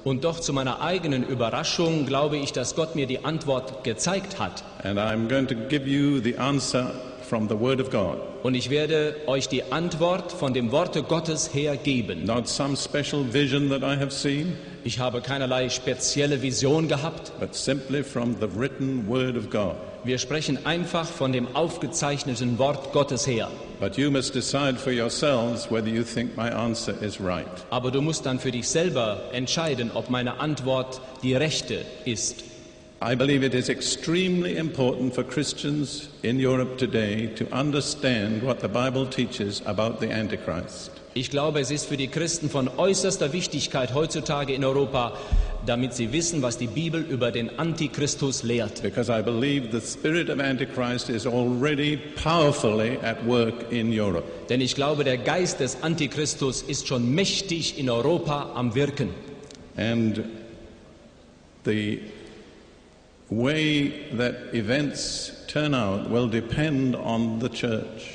Und doch zu meiner eigenen Überraschung glaube ich, dass Gott mir die Antwort gezeigt hat. And I'm going to give you the answer from the Word of God. Und ich werde euch die Antwort von dem Worte Gottes her geben. Not some special vision that I have seen, Ich habe keinerlei spezielle Vision gehabt. but simply from the written Word of God. Wir sprechen einfach von dem aufgezeichneten Wort Gottes her. But you must decide for yourselves whether you think my answer is right. Aber du musst dann für dich selber entscheiden, ob meine Antwort die rechte ist. I believe it is extremely important for Christians in Europe today to understand what the Bible teaches about the Antichrist. Ich glaube, es ist für die Christen von äußerster Wichtigkeit heutzutage in Europa, damit sie wissen, was die Bibel über den Antichristus lehrt. Because I believe the spirit of Antichrist is already powerfully at work in Europe. Denn ich glaube, der Geist des Antichristus ist schon mächtig in Europa am Wirken. And the way that events turn out will depend on the church.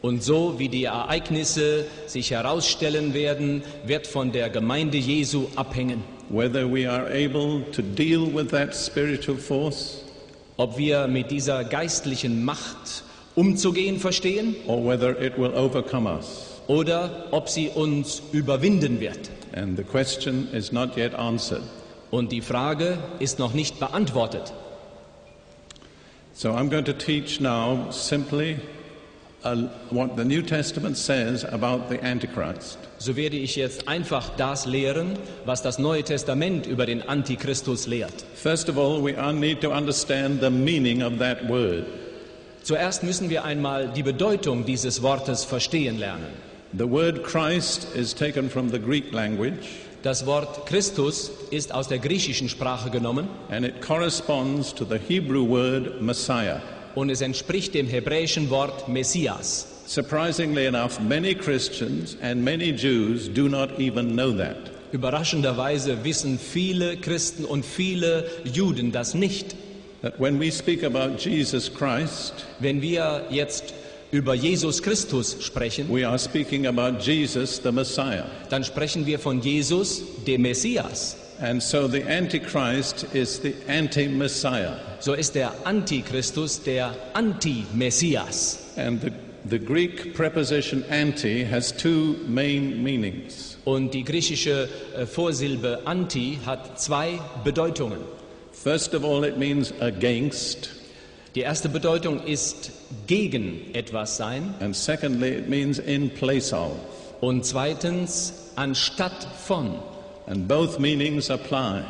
Und so wie die Ereignisse sich herausstellen werden, wird von der Gemeinde Jesu abhängen. Whether we are able to deal with that spiritual force, Ob wir mit dieser geistlichen Macht umzugehen verstehen or whether it will overcome us. oder ob sie uns überwinden wird. And the question is not yet answered. Und die Frage ist noch nicht beantwortet. So I'm going to teach now simply what the New Testament says about the Antichrist. So werde ich jetzt einfach das lehren, was das Neue Testament über den Antichristus lehrt. First of all, we need to understand the meaning of that word. Zuerst müssen wir einmal die Bedeutung dieses Wortes verstehen lernen. The word Christ is taken from the Greek language, Das Wort Christus ist aus der griechischen Sprache genommen and it corresponds to the Hebrew word Messiah. und es entspricht dem hebräischen Wort Messias. Surprisingly enough, many Christians and many Jews do not even know that. Überraschenderweise wissen viele Christen und viele Juden das nicht. That when we speak about Jesus Christ, Wenn wir jetzt über Jesus Christus sprechen, we are speaking about Jesus the Messiah. dann sprechen wir von Jesus, dem Messias. And so the Antichrist is the anti-Messiah. So ist der Antichristus der Anti-Messias. And the Greek preposition anti has two main meanings. Und die griechische Vorsilbe Anti hat zwei Bedeutungen. First of all, it means against, Die erste Bedeutung ist gegen etwas sein and secondly, it means in place of. und zweitens anstatt von. And both meanings apply.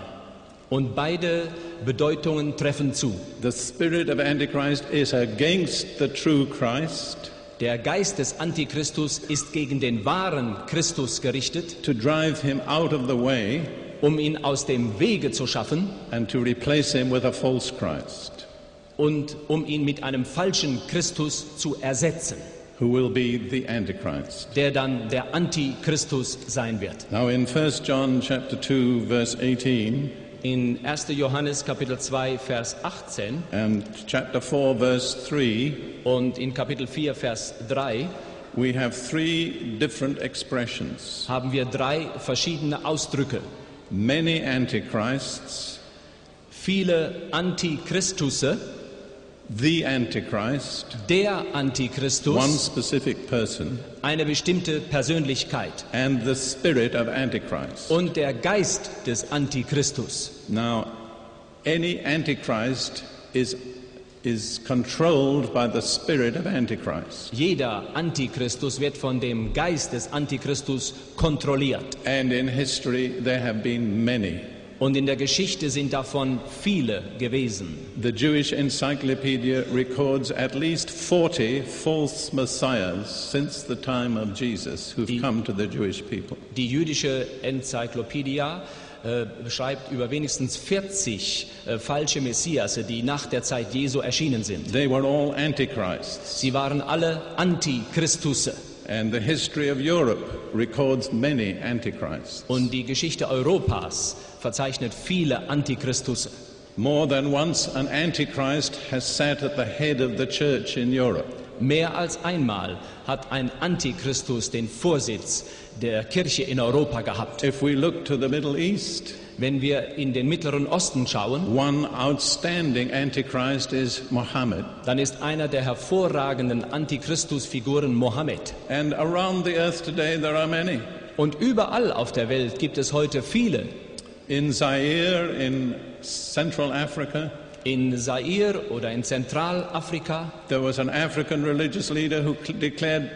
Und beide Bedeutungen treffen zu. The spirit of Antichrist is against the true Christ, Der Geist des Antichristus ist gegen den wahren Christus gerichtet, to drive him out of the way um ihn aus dem Wege zu schaffen and to replace him with a false Christ, und um ihn mit einem falschen Christus zu ersetzen, who will be the Antichrist. der dann der Antichristus sein wird. Now in 1 John chapter 2 verse 18 In 1. Johannes Kapitel 2 Vers 18 and chapter 4 verse 3, und in Kapitel 4 Vers 3 we have three different expressions. haben wir drei verschiedene Ausdrücke. Many Antichrists, Viele Antichristusse, the Antichrist, der one Antichristus, specific person, eine bestimmte Persönlichkeit and the spirit of Antichrist. und der Geist des Antichristus. Now, any Antichrist is controlled by the spirit of Antichrist. Jeder Antichristus wird von dem Geist des Antichristus kontrolliert. And in history there have been many. Und in der Geschichte sind davon viele gewesen. The Jewish Encyclopedia records at least 40 false messiahs since the time of Jesus who've come to the Jewish people. Die jüdische Enzyklopädie beschreibt über wenigstens 40 falsche Messiasse, die nach der Zeit Jesu erschienen sind. They were all antichrists. Sie waren alle Antichristusse. And the history of Europe records many antichrists. Und die Geschichte Europas verzeichnet viele Antichristusse. More than once an antichrist has sat at the head of the church in Europe. mehr als einmal hat ein Antichristus den Vorsitz der Kirche in Europa gehabt. If we look to the Middle East, Wenn wir in den Mittleren Osten schauen, one outstanding Antichrist is Muhammad. dann ist einer der hervorragenden Antichristusfiguren Mohammed. And around the earth today there are many. Und überall auf der Welt gibt es heute viele. In Zaire, in Central Africa, In Zaire oder in Zentralafrika, there was an African religious leader who declared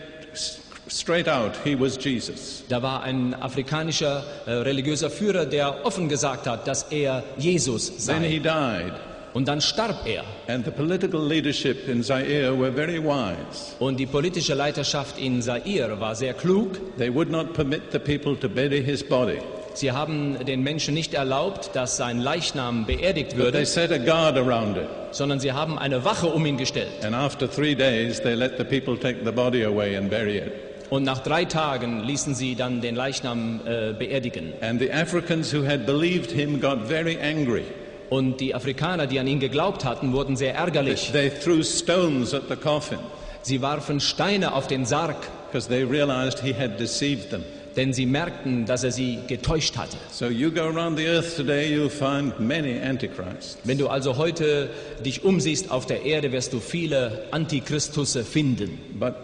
straight out he was Jesus. da war ein afrikanischer religiöser Führer, der offen gesagt hat, dass er Jesus Then he sei. died. Und dann starb er. And the political leadership in Zaire were very wise. Und die politische Leiterschaft in Zaire war sehr klug. They would not permit the people to bury his body. Sie haben den Menschen nicht erlaubt, dass sein Leichnam beerdigt But they würde, set a guard around it. sondern sie haben eine Wache um ihn gestellt. And after 3 days, they let the people take the body away and bury it. Und nach 3 Tagen ließen sie dann den Leichnam beerdigen. And the Africans who had believed him got very angry. Und die Afrikaner, die an ihn geglaubt hatten, wurden sehr ärgerlich. They threw stones at the coffin Sie warfen Steine auf den Sarg, because they realized he had deceived them. denn sie merkten, dass er sie getäuscht hatte. So you go around the earth today, you'll find many antichrists. Wenn du also heute dich umsiehst auf der Erde, wirst du viele Antichristusse finden. But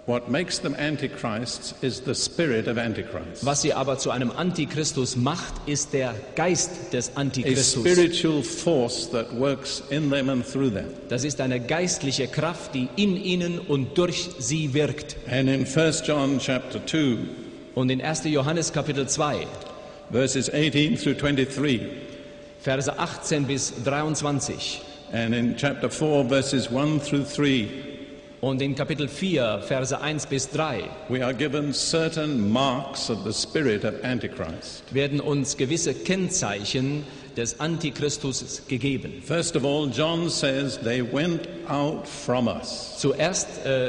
what makes them antichrists is the spirit of Antichrist. Was sie aber zu einem Antichristus macht, ist der Geist des A Antichristus. spiritual force that works in them and through them. Das ist eine geistliche Kraft, die in ihnen und durch sie wirkt. And in 1 John chapter 2, Und in 1. Johannes Kapitel 2, verses 18 through 23, Verse 18 bis 23 and in chapter 4, verses 1 through 3, und in Kapitel 4, Verse 1 bis 3 we are given certain marks of the spirit of Antichrist. werden uns gewisse Kennzeichen des Antichristus gegeben. First of all, John says they went out from us. Zuerst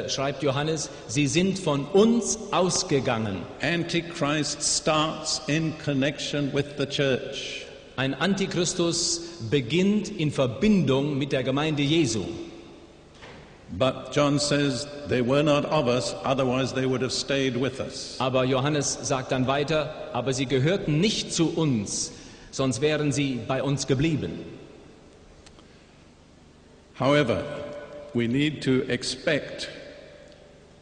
schreibt Johannes, sie sind von uns ausgegangen. Antichrist starts in connection with the church. Ein Antichristus beginnt in Verbindung mit der Gemeinde Jesu. But John says they were not of us, otherwise they would have stayed with us. Aber Johannes sagt dann weiter, aber sie gehörten nicht zu uns, sonst wären sie bei uns geblieben. However, we need to expect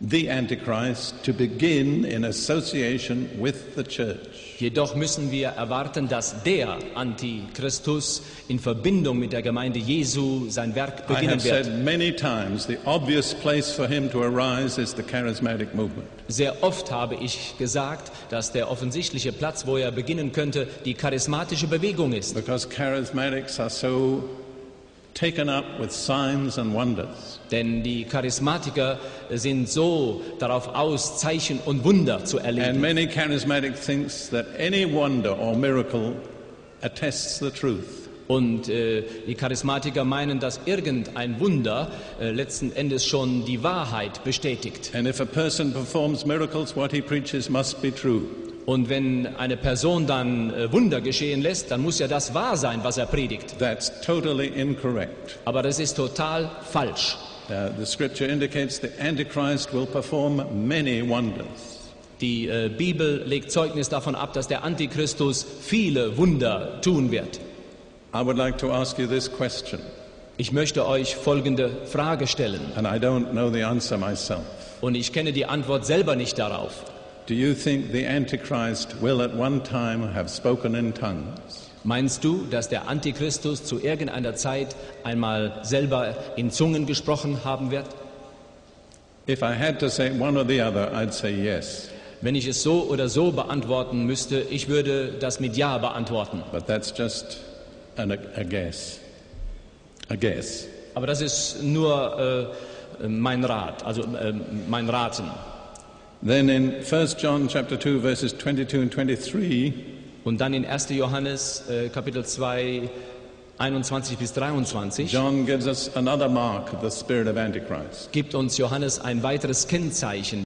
the Antichrist to begin in association with the church. Jedoch müssen wir erwarten, dass der Antichristus in Verbindung mit der Gemeinde Jesu sein Werk I have beginnen wird. said many times the obvious place for him to arise is the charismatic movement. Sehr oft habe ich gesagt, dass der offensichtliche Platz, wo er beginnen könnte, die charismatische Bewegung ist. Because charismatics are so taken up with signs and wonders. Denn die Charismatiker sind so darauf aus, Zeichen und Wunder zu And erleben. many charismatic thinks that any wonder or miracle attests the truth. Und die Charismatiker meinen, dass irgendein Wunder letzten Endes schon die Wahrheit bestätigt. And if a person performs miracles, what he preaches must be true. Und wenn eine Person dann Wunder geschehen lässt, dann muss ja das wahr sein, was er predigt. That's totally incorrect. Aber das ist total falsch. The scripture indicates the Antichrist will perform many wonders. Die Bibel legt Zeugnis davon ab, dass der Antichristus viele Wunder tun wird. I would like to ask you this question, Ich möchte euch folgende Frage stellen. and I don't know the answer myself. Und ich kenne die Antwort selber nicht darauf. Do you think the Antichrist will at one time have spoken in tongues? Meinst du, dass der Antichristus zu irgendeiner Zeit einmal selber in Zungen gesprochen haben wird? If I had to say one or the other, I'd say yes. Wenn ich es so oder so beantworten müsste, ich würde das mit Ja beantworten. But that's just a guess. A guess. Aber das ist nur mein Rat, also mein Raten. Then in 1 John chapter 2 verses 22 and 23, Und dann in 1. Johannes Kapitel 2, 21 bis 23 John gives us another mark of the spirit of Antichrist. gibt uns Johannes ein weiteres Kennzeichen